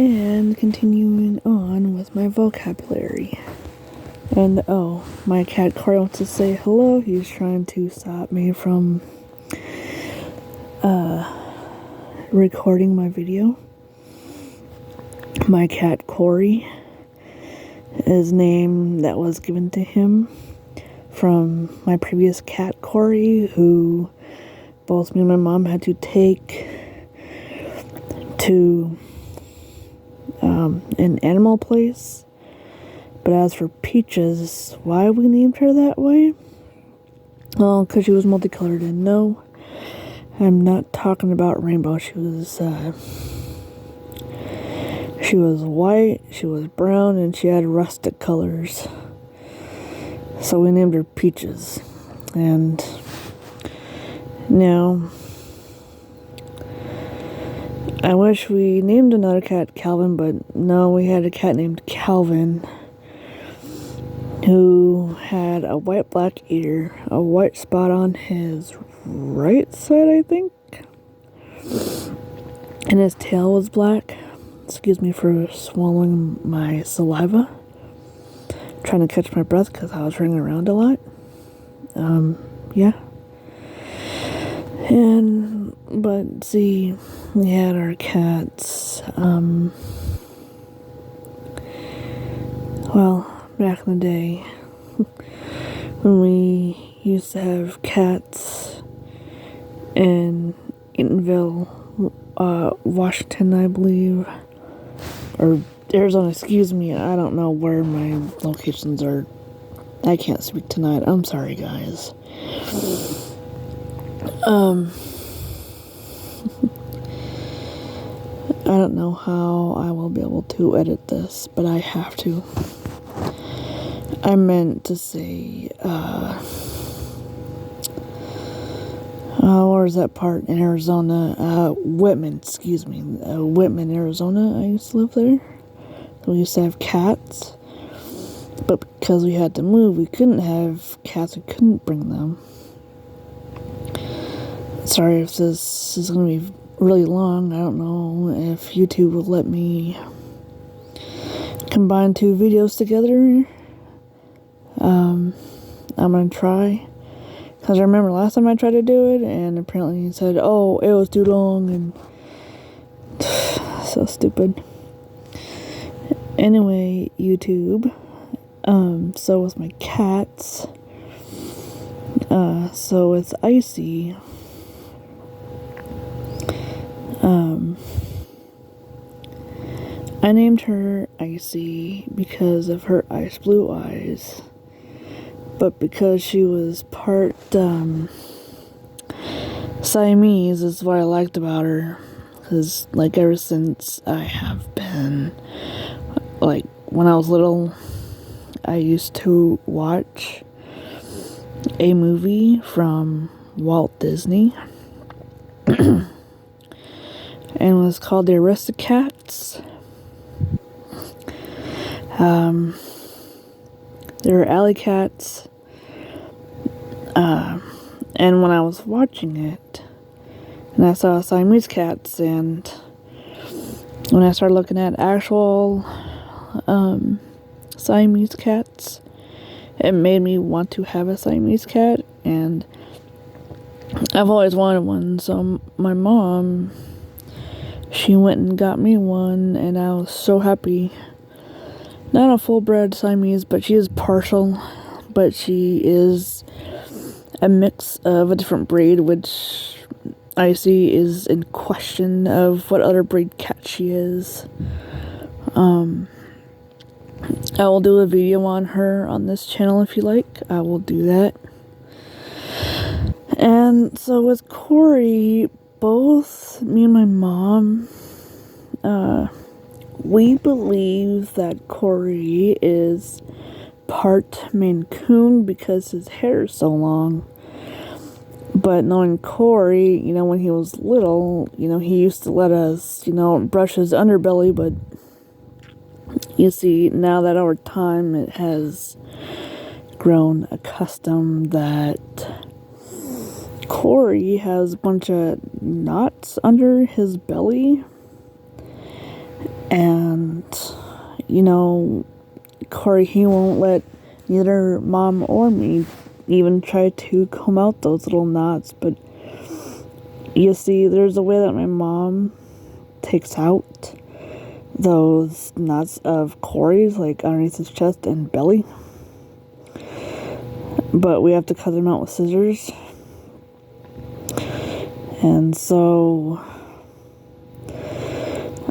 And continuing on with my vocabulary. And my cat Corey wants to say hello. He's trying to stop me from recording my video. My cat Corey, his name that was given to him from my previous cat Corey, who both me and my mom had to take to an animal place. But as for Peaches, why we named her that way? Well, because she was multicolored, and no, I'm not talking about rainbow. She was white, she was brown, and she had rustic colors. So we named her Peaches. And now, I wish we named another cat Calvin, but no, we had a cat named Calvin who had a white-black ear, a white spot on his right side, I think, and his tail was black. Excuse me for swallowing my saliva. Trying to catch my breath because I was running around a lot. Yeah. But see, we had our cats, back in the day, when we used to have cats in Eatonville, Washington, I believe, or Arizona, excuse me, I don't know where my locations are. I can't speak tonight, I'm sorry, guys. I don't know how I will be able to edit this, but I have to. I meant to say, where's that part in Arizona? Whitman, excuse me. Whitman, Arizona, I used to live there. We used to have cats, but because we had to move, we couldn't have cats, we couldn't bring them. Sorry if this is going to be really long. I don't know if YouTube will let me combine two videos together. I'm going to try. Because I remember last time I tried to do it, and apparently it said, oh, it was too long, and so stupid. Anyway, YouTube. So with my cats, so it's Icy. I named her Icy because of her ice blue eyes, but because she was part Siamese is what I liked about her, because like ever since I have been, like when I was little, I used to watch a movie from Walt Disney and it was called The Aristocats. There were alley cats, and when I was watching it, and I saw Siamese cats, and when I started looking at actual Siamese cats, it made me want to have a Siamese cat, and I've always wanted one, so my mom, she went and got me one, and I was so happy. Not a full-bred Siamese, but she is partial, but she is a mix of a different breed, which Icy is in question of what other breed cat she is. I will do a video on her on this channel if you like. I will do that. And so with Corey, both me and my mom, we believe that Corey is part Maine Coon because his hair is so long. But knowing Corey, when he was little, he used to let us, brush his underbelly, but you see, now that over time it has grown accustomed that Corey has a bunch of knots under his belly, And, Corey, he won't let neither mom or me even try to comb out those little knots. But you see, there's a way that my mom takes out those knots of Corey's, like underneath his chest and belly. But we have to cut them out with scissors. And so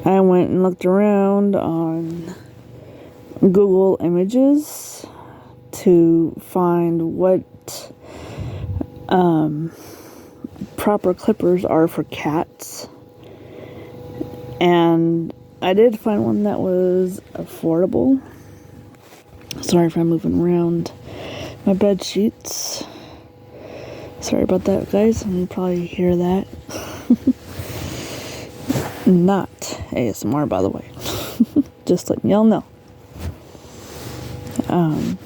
I went and looked around on Google Images to find what proper clippers are for cats. And I did find one that was affordable. Sorry if I'm moving around my bed sheets. Sorry about that, guys. You probably hear that. Not ASMR, by the way. Just letting y'all know.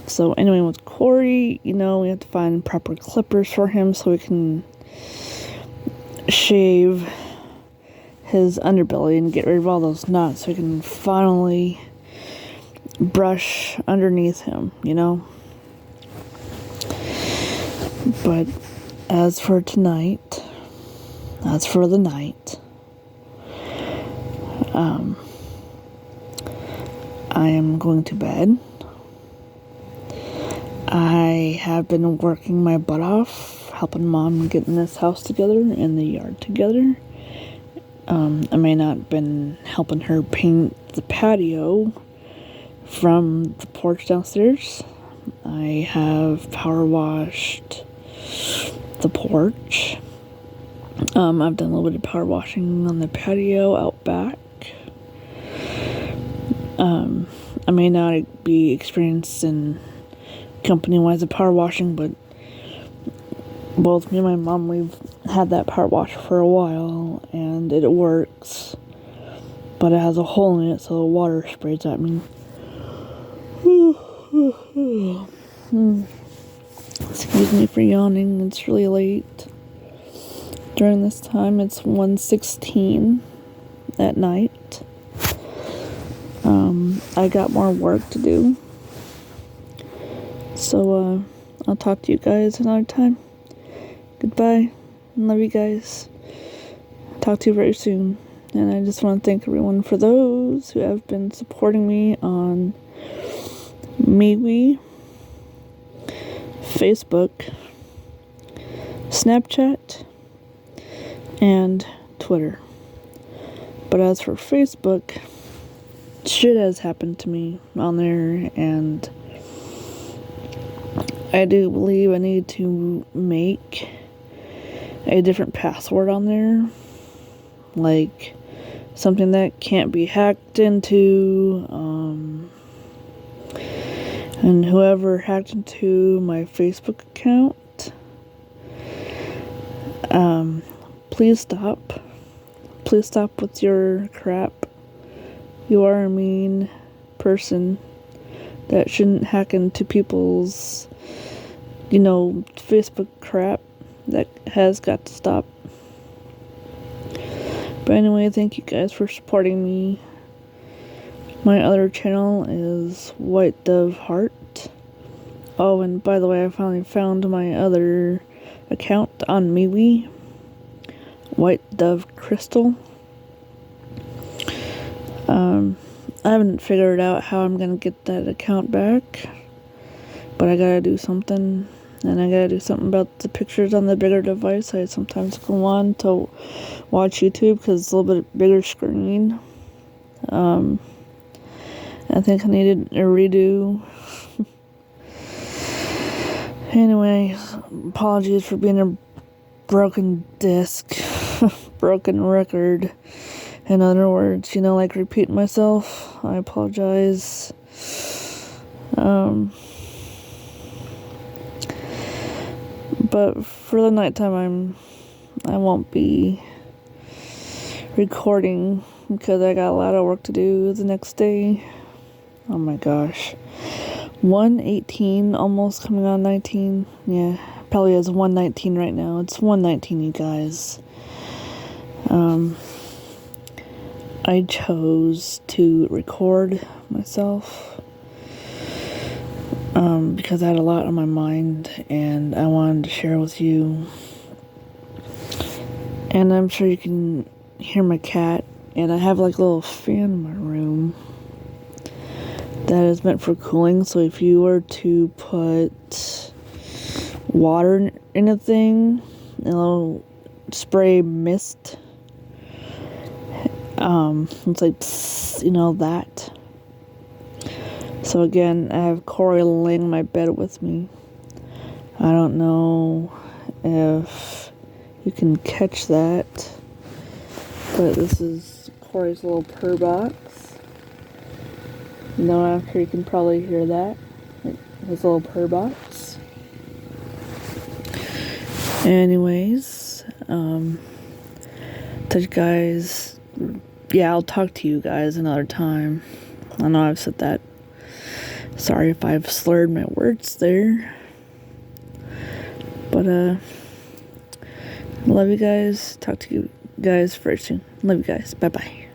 So anyway, with Corey, we have to find proper clippers for him so we can shave his underbelly and get rid of all those knots so we can finally brush underneath him, But as for tonight, as for the night, I am going to bed. I have been working my butt off, helping Mom getting this house together and the yard together. I may not have been helping her paint the patio from the porch downstairs. I have power washed the porch. I've done a little bit of power washing on the patio out back. I may not be experienced in company-wise of power washing, but both me and my mom, we've had that power washer for a while, and it works. But it has a hole in it, so the water sprays at me. Excuse me for yawning, it's really late. During this time, it's 1:16 at night. I got more work to do. So, I'll talk to you guys another time. Goodbye. Love you guys. Talk to you very soon. And I just want to thank everyone for those who have been supporting me on MeWe, Facebook, Snapchat, and Twitter. But as for Facebook, shit has happened to me on there, and I do believe I need to make a different password on there, like something that can't be hacked into, and whoever hacked into my Facebook account, please stop with your crap. You are a mean person that shouldn't hack into people's, Facebook crap. That has got to stop. But anyway, thank you guys for supporting me. My other channel is White Dove Heart. Oh, and by the way, I finally found my other account on MeWe, White Dove Crystal. I haven't figured out how I'm gonna get that account back, but I gotta do something, and I gotta do something about the pictures on the bigger device. I sometimes go on to watch YouTube because it's a little bit bigger screen. I think I needed a redo. Anyway, apologies for being a broken disc, broken record. In other words, like repeating myself. I apologize. But for the nighttime, I won't be recording because I got a lot of work to do the next day. Oh my gosh. 1:18, almost coming on 19. Yeah, probably is 1:19 right now. It's 1:19, you guys. I chose to record myself because I had a lot on my mind and I wanted to share with you. And I'm sure you can hear my cat, and I have like a little fan in my room that is meant for cooling. So if you were to put water in a thing, a little spray mist, it's like psst, that. So again, I have Corey laying in my bed with me. I don't know if you can catch that, but this is Corey's little purr box. After you can probably hear that, his little purr box. Anyways, to you guys, I'll talk to you guys another time. I know I've said that. Sorry if I've slurred my words there. But, love you guys. Talk to you guys very soon. Love you guys. Bye-bye.